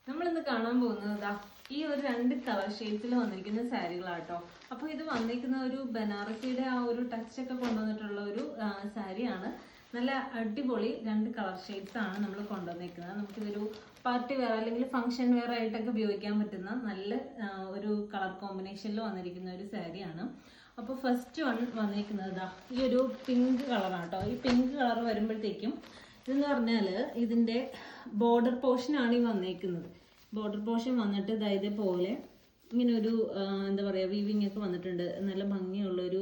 നമ്മളിന്ന് കാണാൻ പോകുന്നത് ഈ ഒരു 2 കളർ ഷെയ്ഡ്സിൽ വന്നിരിക്കുന്ന സാരികളാട്ടോ. അപ്പോൾ ഇത് വന്നിരിക്കുന്ന ഒരു ബനാറസിയുടെ ആ ഒരു ടച്ച് ഒക്കെ കൊണ്ടുവന്നിട്ടുള്ള ഒരു സാരിയാണ്. നല്ല അടിപൊളി 2 കളർ ഷെയ്ഡ്സ് ആണ് നമ്മൾ കൊണ്ടുവന്നിരിക്കുന്നത്. നമുക്കിതൊരു പാർട്ടി വെയർ അല്ലെങ്കിൽ ഫംഗ്ഷൻ വെയർ ആയിട്ടൊക്കെ ഉപയോഗിക്കാൻ പറ്റുന്ന നല്ല ഒരു കളർ കോമ്പിനേഷനിൽ വന്നിരിക്കുന്ന ഒരു സാരിയാണ്. അപ്പോൾ ഫസ്റ്റ് വന്നിരിക്കുന്നത് ഈ ഒരു പിങ്ക് കളറാണ് കേട്ടോ. ഈ പിങ്ക് കളർ വരുമ്പോഴത്തേക്കും ഇതെന്ന് പറഞ്ഞാൽ ഇതിൻ്റെ ബോർഡർ പോർഷനാണ് ഈ വന്നേക്കുന്നത്. ബോർഡർ പോർഷൻ വന്നിട്ട് ഇതേപോലെ ഇങ്ങനെ ഒരു എന്താ പറയുക വീവിങ് ഒക്കെ വന്നിട്ടുണ്ട്. നല്ല ഭംഗിയുള്ളൊരു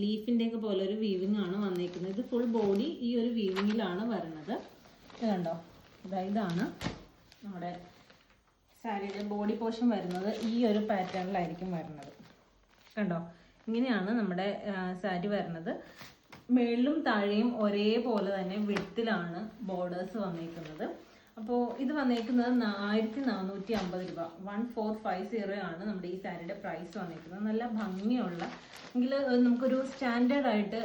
ലീഫിൻ്റെ ഒക്കെ പോലെ ഒരു വീവിങ് ആണ് വന്നേക്കുന്നത്. ഇത് ഫുൾ ബോഡി ഈ ഒരു വീവിങ്ങിലാണ് വരുന്നത്. ഇത് കണ്ടോ, ഇതാണ് നമ്മുടെ സാരിയുടെ ബോഡി പോർഷൻ വരുന്നത്. ഈ ഒരു പാറ്റേണിലായിരിക്കും വരുന്നത്. കണ്ടോ, ഇങ്ങനെയാണ് നമ്മുടെ സാരി വരുന്നത്. മേളിലും താഴെയും ഒരേപോലെ തന്നെ വിഡ്ത്തിലാണ് ബോർഡേഴ്സ് വന്നിരിക്കുന്നത്. അപ്പോൾ ഇത് വന്നിരിക്കുന്നത് 1450 രൂപ, 1450 ആണ് നമ്മുടെ ഈ സാരിയുടെ പ്രൈസ് വന്നിരിക്കുന്നത്. നല്ല ഭംഗിയുള്ള എങ്കിൽ നമുക്കൊരു സ്റ്റാൻഡേർഡ് ആയിട്ട്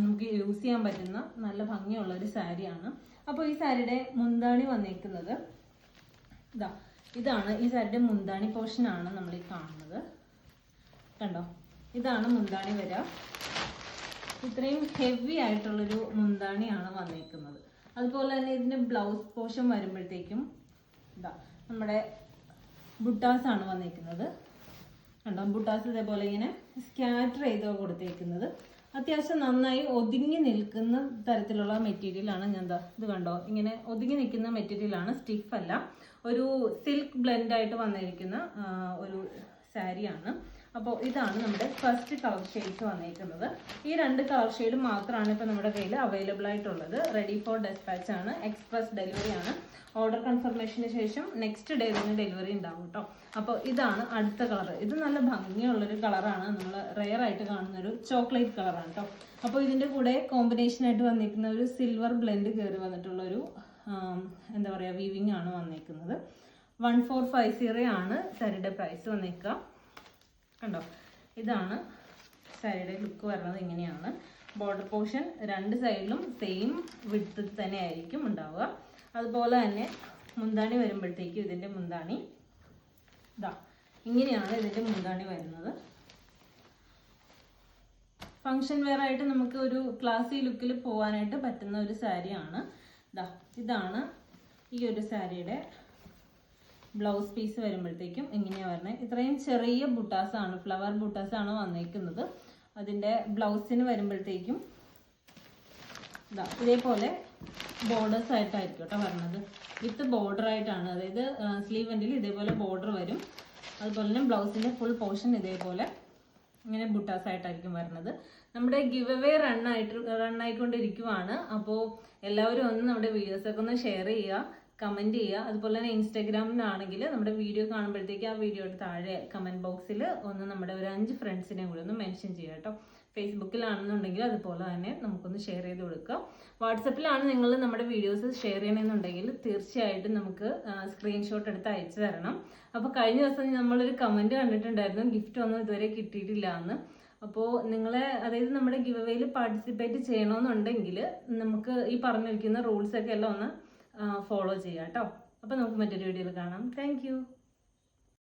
നമുക്ക് യൂസ് ചെയ്യാൻ പറ്റുന്ന നല്ല ഭംഗിയുള്ള ഒരു സാരിയാണ്. അപ്പോൾ ഈ സാരിയുടെ മുന്താണി വന്നിരിക്കുന്നത് ഇതാണ്. ഈ സാരിയുടെ മുന്താണി പോർഷനാണ് നമ്മൾ ഈ കാണുന്നത്. കണ്ടോ, ഇതാണ് മുന്താണി വരിക. ഇത്രയും ഹെവി ആയിട്ടുള്ളൊരു മുന്താണിയാണ് വന്നിരിക്കുന്നത്. അതുപോലെ തന്നെ ഇതിൻ്റെ ബ്ലൗസ് പോർഷൻ വരുമ്പോഴത്തേക്കും നമ്മുടെ ബുട്ടാസ് ആണ് വന്നിരിക്കുന്നത്. കണ്ടോ, ബുട്ടാസ് ഇതേപോലെ ഇങ്ങനെ സ്കാറ്റർ ചെയ്ത് കൊടുത്തേക്കുന്നത്. അത്യാവശ്യം നന്നായി ഒതുങ്ങി നിൽക്കുന്ന തരത്തിലുള്ള മെറ്റീരിയലാണ്. ഇത് കണ്ടോ, ഇങ്ങനെ ഒതുങ്ങി നിൽക്കുന്ന മെറ്റീരിയലാണ്, സ്റ്റിഫ് അല്ല. ഒരു സിൽക്ക് ബ്ലെൻഡ് ആയിട്ട് വന്നിരിക്കുന്ന ഒരു സാരിയാണ്. അപ്പോൾ ഇതാണ് നമ്മുടെ ഫസ്റ്റ് കളർ ഷെയ്ഡ്സ് വന്നിരിക്കുന്നത്. ഈ 2 കളർ ഷെയ്ഡ് മാത്രമാണ് ഇപ്പോൾ നമ്മുടെ കയ്യിൽ അവൈലബിൾ ആയിട്ടുള്ളത്. റെഡി ഫോർ ഡെസ്പാച്ച് ആണ്, എക്സ്പ്രസ് ഡെലിവറി ആണ്. ഓർഡർ കൺഫർമേഷന് ശേഷം നെക്സ്റ്റ് ഡേ തന്നെ ഡെലിവറി ഉണ്ടാവും കേട്ടോ. അപ്പോൾ ഇതാണ് അടുത്ത കളർ. ഇത് നല്ല ഭംഗിയുള്ളൊരു കളറാണ്. നമ്മൾ റെയർ ആയിട്ട് കാണുന്നൊരു ചോക്ലേറ്റ് കളറാണ് കേട്ടോ. അപ്പോൾ ഇതിൻ്റെ കൂടെ കോമ്പിനേഷനായിട്ട് വന്നിരിക്കുന്ന ഒരു സിൽവർ ബ്ലെൻഡ് കയറി വന്നിട്ടുള്ളൊരു എന്താ പറയുക വീവിങ് ആണ് വന്നിരിക്കുന്നത്. 1450 ആണ് സാരിയുടെ പ്രൈസ് വന്നിരിക്കുക. കണ്ടോ, ഇതാണ് സാരിയുടെ ലുക്ക് വരുന്നത്. ഇങ്ങനെയാണ് ബോർഡർ പോർഷൻ. 2 സൈഡിലും സെയിം വിഡ്ത്ത് തന്നെ ആയിരിക്കും ഉണ്ടാവുക. അതുപോലെ തന്നെ മുന്താണി വരുമ്പോഴത്തേക്കും ഇതിൻ്റെ മുന്താണി ഇങ്ങനെയാണ് ഇതിൻ്റെ മുന്താണി വരുന്നത്. ഫങ്ഷൻ വെയർ ആയിട്ട് നമുക്ക് ഒരു ക്ലാസി ലുക്കിൽ പോകാനായിട്ട് പറ്റുന്ന ഒരു സാരിയാണ്. ഇതാണ് ഈ ഒരു സാരിയുടെ ബ്ലൗസ് പീസ് വരുമ്പോഴത്തേക്കും ഇങ്ങനെയാണ് വരുന്നത്. ഇത്രയും ചെറിയ ബുട്ടാസാണ്, ഫ്ലവർ ബുട്ടാസാണ് വന്നിരിക്കുന്നത്. അതിൻ്റെ ബ്ലൗസിന് വരുമ്പോഴത്തേക്കും ഇതേപോലെ ബോർഡേഴ്സ് ആയിട്ടായിരിക്കും കേട്ടോ വരുന്നത്. വിത്ത് ബോർഡർ ആയിട്ടാണ്, അതായത് സ്ലീവ് എൻഡിൽ ഇതേപോലെ ബോർഡർ വരും. അതുപോലെ തന്നെ ബ്ലൗസിൻ്റെ ഫുൾ പോർഷൻ ഇതേപോലെ ഇങ്ങനെ ബുട്ടാസ് ആയിട്ടായിരിക്കും വരുന്നത്. നമ്മുടെ ഗിവ് അവേ റണ്ണായിക്കൊണ്ടിരിക്കുവാണ്. അപ്പോൾ എല്ലാവരും ഒന്ന് നമ്മുടെ വീഡിയോസൊക്കെ ഒന്ന് ഷെയർ ചെയ്യുക, കമൻറ്റ് ചെയ്യുക. അതുപോലെ തന്നെ ഇൻസ്റ്റാഗ്രാമിലാണെങ്കിൽ നമ്മുടെ വീഡിയോ കാണുമ്പോഴത്തേക്ക് ആ വീഡിയോയുടെ താഴെ കമൻറ്റ് ബോക്സിൽ ഒന്ന് നമ്മുടെ ഒരു 5 ഫ്രണ്ട്സിനെയും കൂടി ഒന്ന് മെൻഷൻ ചെയ്യുക കേട്ടോ. ഫേസ്ബുക്കിലാണെന്നുണ്ടെങ്കിൽ അതുപോലെ തന്നെ നമുക്കൊന്ന് ഷെയർ ചെയ്ത് കൊടുക്കുക. വാട്സപ്പിലാണ് നിങ്ങൾ നമ്മുടെ വീഡിയോസ് ഷെയർ ചെയ്യണമെന്നുണ്ടെങ്കിൽ തീർച്ചയായിട്ടും നമുക്ക് സ്ക്രീൻഷോട്ട് എടുത്ത് അയച്ചു തരണം. അപ്പോൾ കഴിഞ്ഞ ദിവസം നമ്മളൊരു കമൻറ്റ് കണ്ടിട്ടുണ്ടായിരുന്നു, ഗിഫ്റ്റ് ഒന്നും ഇതുവരെ കിട്ടിയിട്ടില്ല എന്ന്. അപ്പോൾ നിങ്ങളെ അതായത് നമ്മുടെ ഗിവ് അവേയിൽ പാർട്ടിസിപ്പേറ്റ് ചെയ്യണമെന്നുണ്ടെങ്കിൽ നമുക്ക് ഈ പറഞ്ഞിരിക്കുന്ന റൂൾസൊക്കെ എല്ലാം ഒന്ന് ഫോളോ ചെയ്യാം കേട്ടോ. അപ്പോൾ നമുക്ക് മറ്റൊരു വീഡിയോയിൽ കാണാം. താങ്ക്